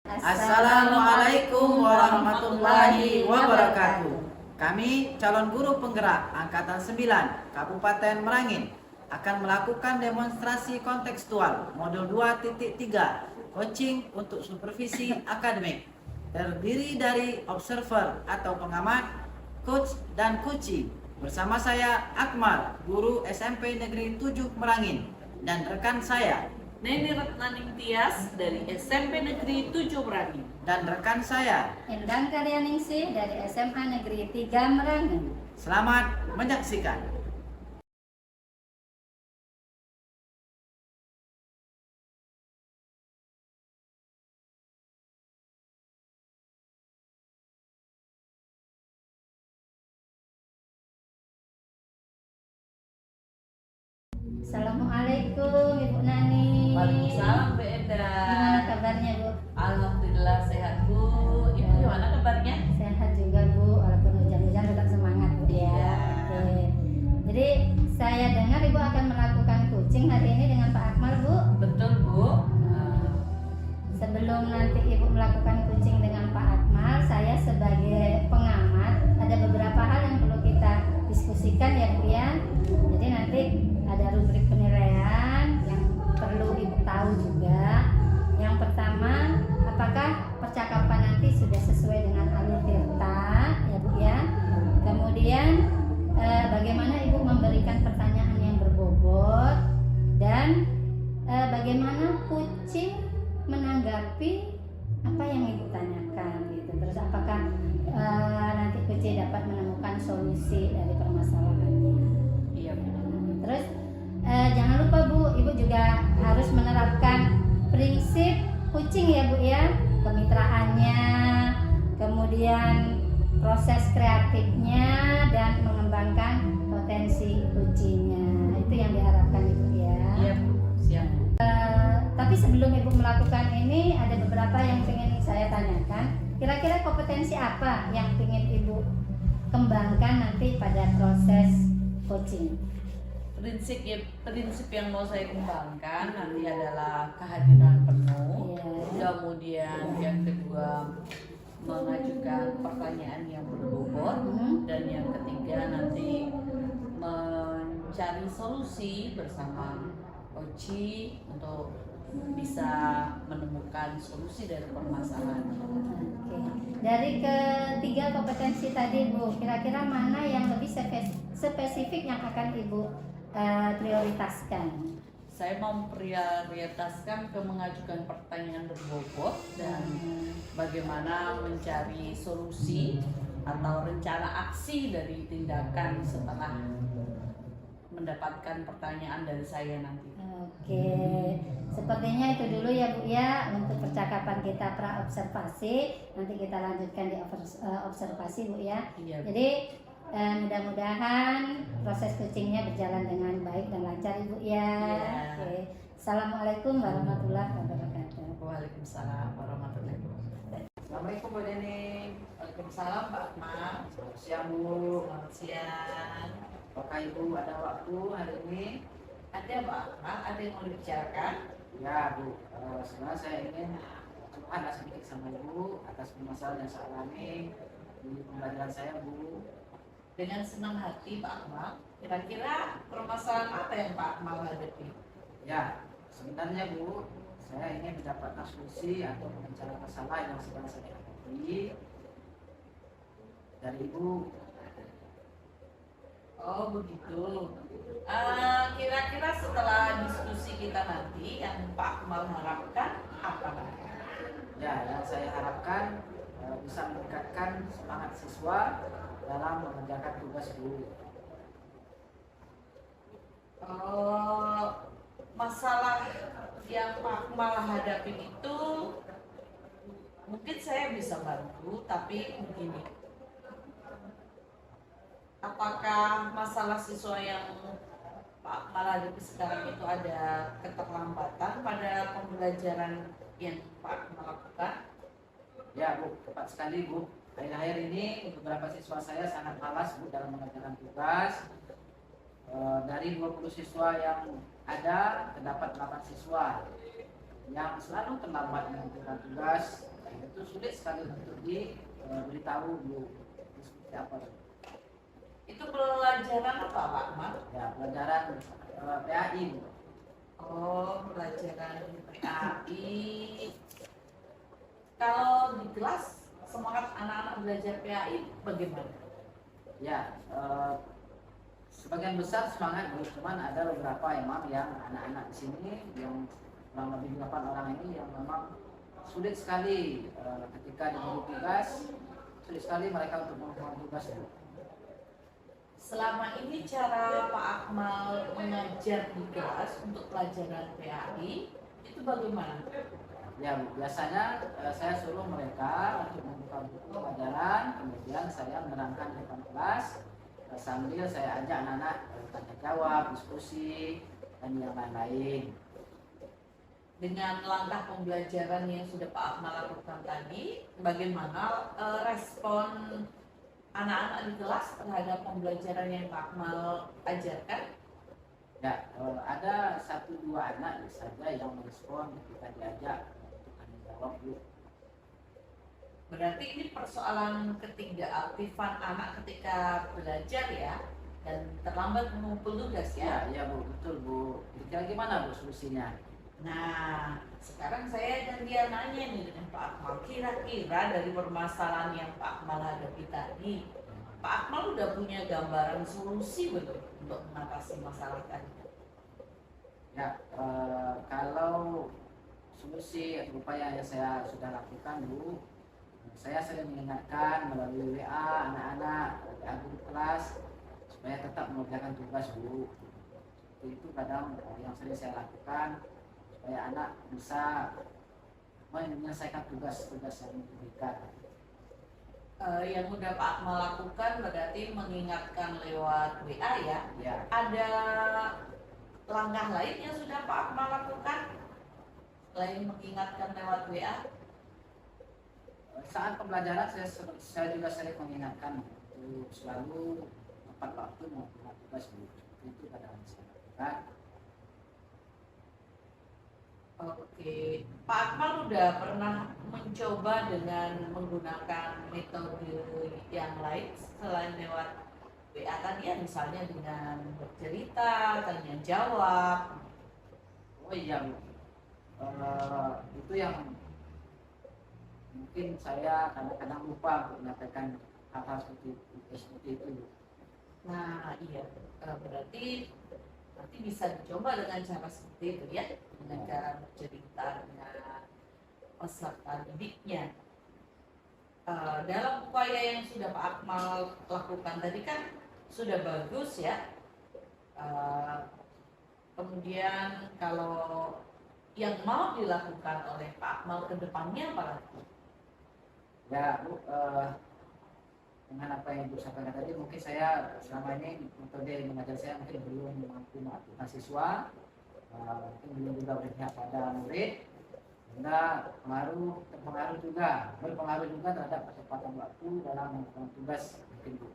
Assalamualaikum warahmatullahi wabarakatuh. Kami calon guru penggerak Angkatan 9 Kabupaten Merangin akan melakukan demonstrasi kontekstual modul 2.3 coaching untuk supervisi akademik, terdiri dari observer atau pengamat, coach dan coachee. Bersama saya Akmal, guru SMP Negeri 7 Merangin, dan rekan saya Neni Retnaning Tias dari SMP Negeri 7 Merangin. Dan rekan saya Endang Karyaningsih dari SMA Negeri 3 Merangin. Selamat menyaksikan. Assalamualaikum Ibu Nani. Waalaikumsalam Bu Enda. Gimana kabarnya Bu? Alhamdulillah sehat Bu. Ibu gimana kabarnya? Sehat juga Bu, walaupun hujan-hujan tetap semangat Bu ya. Iya. Oke. Jadi saya dengar Ibu akan melakukan coaching hari ini dengan Pak Akmal Bu. Betul Bu. Sebelum nanti Ibu melakukan coaching dengan Pak Akmal, saya sebagai pengamat ada beberapa hal yang perlu kita diskusikan ya Bu ya. Jadi nanti ada rubrik penilaian yang perlu Ibu tahu juga. Yang pertama, apakah percakapan nanti sudah sesuai dengan alur tirta ya Bu ya. Kemudian bagaimana Ibu memberikan pertanyaan yang berbobot, dan bagaimana coaching menanggapi apa yang Ibu tanyakan gitu. Terus apakah nanti coaching dapat menemukan solusi dari permasalahannya. Iya Bu. Terus jangan lupa Bu, Ibu juga harus menerapkan prinsip coaching ya Bu ya, kemitraannya, kemudian proses kreatifnya, dan mengembangkan potensi coachingnya. Itu yang diharapkan Ibu ya. Iya Bu. Siap Bu. Tapi sebelum Ibu melakukan ini, ada beberapa yang ingin saya tanyakan. Kira-kira kompetensi apa yang ingin Ibu kembangkan nanti pada proses coaching? Prinsip yang mau saya kembangkan nanti adalah kehadiran penuh. Iya. Kemudian yang kedua, mengajukan pertanyaan yang berbobot. Dan yang ketiga nanti mencari solusi bersama coach untuk bisa menemukan solusi dari permasalahan. Oke. Dari ketiga kompetensi tadi Bu, kira-kira mana yang lebih spesifik yang akan Ibu prioritaskan? Saya memprioritaskan ke mengajukan pertanyaan berbobot dan bagaimana mencari solusi atau rencana aksi dari tindakan setelah mendapatkan pertanyaan dari saya nanti. Oke, sepertinya itu dulu ya Bu ya untuk percakapan kita pra observasi. Nanti kita lanjutkan di observasi Bu ya. Iya. Jadi mudah-mudahan proses coachingnya berjalan dengan baik dan lancar Ibu ya. Iya. Oke. Assalamualaikum warahmatullahi wabarakatuh. Waalaikumsalam warahmatullahi wabarakatuh. Assalamualaikum Bu Neni. Waalaikumsalam Pak Akmal. Selamat siang Bu. Selamat siang. Apakah Ibu ada waktu hari ini? Ada Pak Akmal, ada yang mau dibicarakan? Ya Bu, sebenarnya saya ingin curhat sedikit sama Ibu atas permasalahan yang saya alami di pembelajaran saya Bu. Dengan senang hati Pak Akmal. Kira-kira permasalahan apa yang Pak Akmal hadapi? Ya, sebenarnya Bu, saya ingin mendapatkan solusi atau mencari masalah yang sedang saya hadapi dari Ibu. Oh begitu. Kira-kira setelah diskusi kita nanti yang Pak Akmal harapkan apa Pak? Ya, yang saya harapkan bisa meningkatkan semangat siswa dalam mengerjakan tugas Bu. Masalah yang Pak Akmal hadapi itu mungkin saya bisa bantu, tapi begini. Apakah masalah siswa yang Pak Akmal hadapi sekarang itu ada keterlambatan pada pembelajaran yang Pak Akmal lakukan? Ya Bu, tepat sekali Bu. Akhir-akhir ini beberapa siswa saya sangat malas Bu dalam mengerjakan tugas. Dari 20 siswa yang ada, terdapat 8 siswa yang selalu terlambat mengerjakan tugas, itu sulit sekali untuk diberitahu Bu. Seperti apa? Itu pelajaran apa Pak Akmal? Ya, pelajaran PAI Bu. Oh, pelajaran PAI. Kalau di kelas semangat anak-anak belajar PAI bagaimana? Ya, sebagian besar semangat Bu, cuman ada beberapa emang yang anak-anak di sini yang kurang lebih 8 orang ini yang memang sulit sekali ketika diberi tugas, sulit sekali mereka untuk melakukan tugas Bu. Selama ini cara Pak Akmal mengajar di kelas untuk pelajaran PAI itu bagaimana? Ya Bu, biasanya saya suruh mereka untuk membuka buku pelajaran, kemudian saya menerangkan di depan kelas sambil saya ajak anak-anak tanya jawab, diskusi, dan yang lain-lain. Dengan langkah pembelajaran yang sudah Pak Akmal lakukan tadi, bagaimana respon anak-anak di kelas terhadap pembelajaran yang Pak Akmal ajarkan? Ya, ada 1-2 anak saja yang merespon ketika diajak untuk tanya jawab Bu. Berarti ini persoalan ketidakaktifan anak ketika belajar ya, dan terlambat mengumpul tugas ya. Ya Bu, betul Bu. Kira-kira gimana Bu solusinya? Nah, sekarang saya dan dia nanya nih dengan Pak Akmal, kira-kira dari permasalahan yang Pak Akmal hadapi tadi, Pak Akmal udah punya gambaran solusi belum untuk mengatasi masalah tadi? Ya, kalau solusi atau upaya yang saya sudah lakukan Bu, saya sering mengingatkan melalui WA anak-anak, WA guru kelas supaya tetap mengerjakan tugas Bu. Itu kadang yang sering saya lakukan supaya anak bisa menyelesaikan tugas-tugas yang diberikan. Yang udah Pak Akmal lakukan berarti mengingatkan lewat WA ya. Ya, Ada langkah lain yang sudah Pak Akmal lakukan selain mengingatkan lewat WA? saat pembelajaran saya juga sering mengingatkan untuk selalu tepat waktu melakukan tugas Bu. Itu kadang saya lakukan. Oke, Pak Akmal udah pernah mencoba dengan menggunakan metode yang lain selain lewat WA tadi ya, misalnya dengan bercerita, tanya jawab. Oh iya Bu, itu yang mungkin saya kadang-kadang lupa untuk menyampaikan hal-hal seperti itu Bu. Nah iya, berarti nanti bisa dicoba dengan cara seperti itu ya, dengan cara bercerita dengan peserta didiknya. Dalam upaya yang sudah Pak Akmal lakukan tadi kan sudah bagus ya. Kemudian kalau yang mau dilakukan oleh Pak Akmal ke depannya apa lagi? Ya Bu, dengan apa yang Ibu sampaikan tadi, mungkin saya selama ini metode mengajar saya mungkin belum mampu mengaktifkan siswa, mungkin belum juga berpihak pada murid, sehingga berpengaruh juga terhadap kecepatan waktu dalam melakukan tugas mungkin Bu.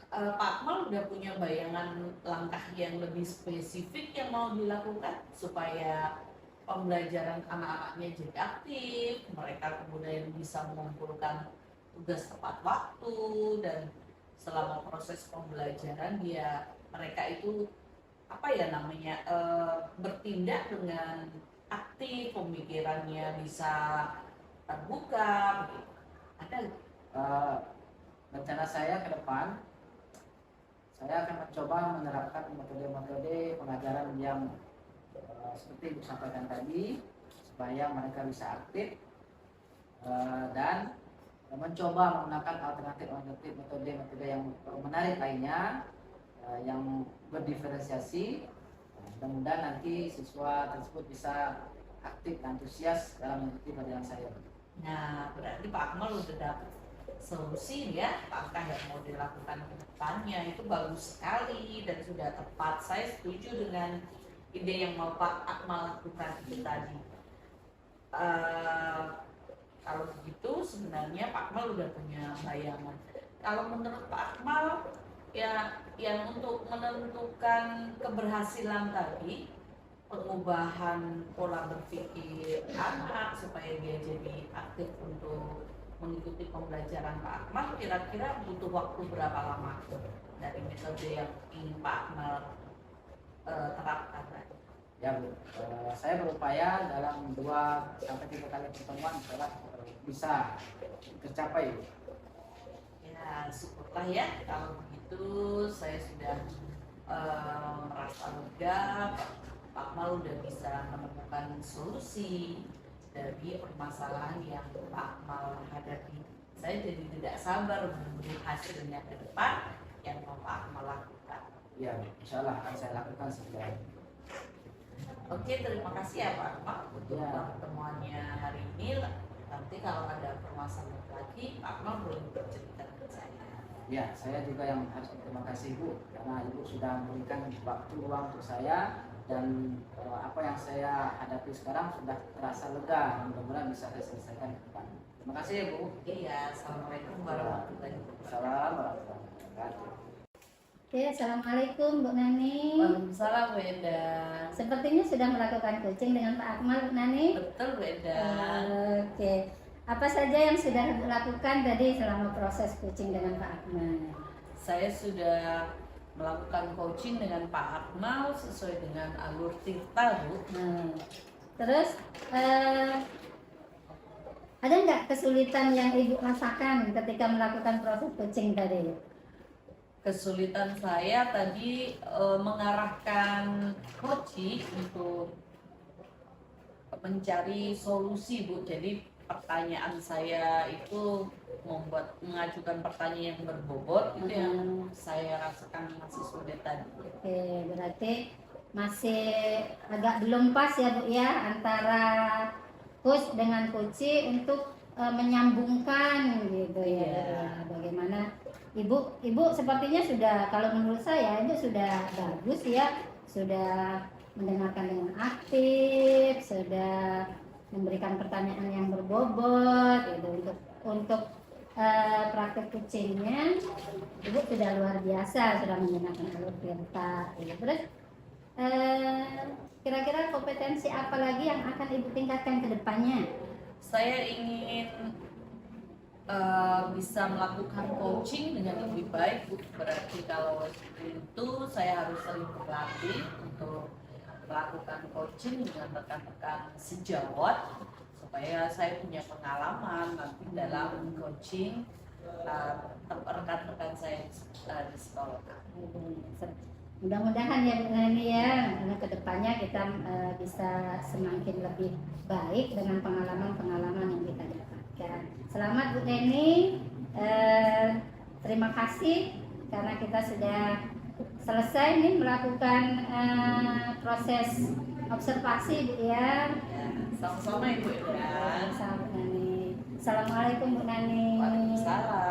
Pak Akmal udah punya bayangan langkah yang lebih spesifik yang mau dilakukan supaya pembelajaran anak-anaknya jadi aktif, mereka kemudian bisa mengumpulkan tugas tepat waktu, dan selama proses pembelajaran mereka itu bertindak dengan aktif, pemikirannya bisa terbuka begitu. Ada Rencana saya ke depan, saya akan mencoba menerapkan metode-metode pengajaran yang seperti Ibu sampaikan tadi, supaya mereka bisa aktif dan mencoba menggunakan alternatif metode yang menarik lainnya yang berdiferensiasi. Mudah-mudahan nanti siswa tersebut bisa aktif dan antusias dalam mengikuti pelajaran saya. Nah, berarti Pak Akmal udah dapat solusi ya, langkah yang mau dilakukan ke depannya itu bagus sekali dan sudah tepat. Saya setuju dengan ide yang mau Pak Akmal lakukan itu tadi. Kalau begitu sebenarnya Pak Akmal udah punya bayangan. Kalau menurut Pak Akmal, ya yang untuk menentukan keberhasilan tadi, pengubahan pola berpikir anak supaya dia jadi aktif untuk mengikuti pembelajaran Pak Akmal, kira-kira butuh waktu berapa lama dari metode yang ingin Pak Akmal terapkan tadi? Ya Bu, saya berupaya dalam 2 sampai 3 kali pertemuan telah bisa tercapai Bu. Ya, syukurlah ya kalau begitu. Saya sudah merasa lega, Pak Akmal udah bisa menemukan solusi dari permasalahan yang Pak Akmal hadapi. Saya jadi tidak sabar menunggu hasilnya ke depan yang mau Pak Akmal lakukan. Ya, insya Allah akan saya lakukan segera. Oke, terima kasih ya Pak Akmal untuk Ya. pertemuannya hari ini. Nanti kalau ada permasalahan lagi, Pak Akmal boleh bercerita ke saya. Ya, saya juga yang harus berterima kasih Bu, karena Ibu sudah memberikan waktu luang untuk saya, dan apa yang saya hadapi sekarang sudah terasa lega. Mudah-mudahan bisa saya selesaikan ke depan. Terima kasih ya Bu. Iya, assalamualaikum warahmatullahi wabarakatuh. Salam warahmatullahi wabarakatuh. Oke, assalamualaikum Bu Nani. Waalaikumsalam Bu Enda. Sepertinya sudah melakukan coaching dengan Pak Akmal, Bu Nani. Betul Bu Enda. Oke, apa saja yang sudah dilakukan tadi selama proses coaching dengan Pak Akmal? Saya sudah melakukan coaching dengan Pak Akmal sesuai dengan alur Tirta Bu. Nah, terus ada nggak kesulitan yang Ibu rasakan ketika melakukan proses coaching tadi? Kesulitan saya tadi mengarahkan coaching untuk mencari solusi Bu. Jadi pertanyaan saya itu mengajukan pertanyaan yang berbobot, itu yang saya rasakan masih sulit tadi. Oke, berarti masih agak belum pas ya Bu ya antara coach dengan coachee untuk menyambungkan gitu ya. Iya. Bagaimana Ibu sepertinya sudah, kalau menurut saya Ibu sudah bagus ya, sudah mendengarkan dengan aktif, sudah memberikan pertanyaan yang berbobot gitu untuk praktek coachingnya. Ibu sudah luar biasa, sudah menggunakan alur Tirta gitu. Terus kira-kira kompetensi apa lagi yang akan Ibu tingkatkan ke depannya? Saya ingin bisa melakukan coaching dengan lebih baik Bu. Berarti kalau itu saya harus sering berlatih untuk melakukan coaching dengan rekan-rekan sejawat supaya saya punya pengalaman nanti dalam coaching rekan-rekan saya di sekolah. Mudah-mudahan ya Bu Nani ya, kedepannya kita bisa semakin lebih baik dengan pengalaman-pengalaman yang kita dapatkan. Selamat Bu Neni, terima kasih karena kita sudah selesai nih melakukan proses observasi Bu ya. Ya, sama-sama Ibu ya. Sama Bu Nani. Assalamualaikum Bu Nani. Waalaikumsalam.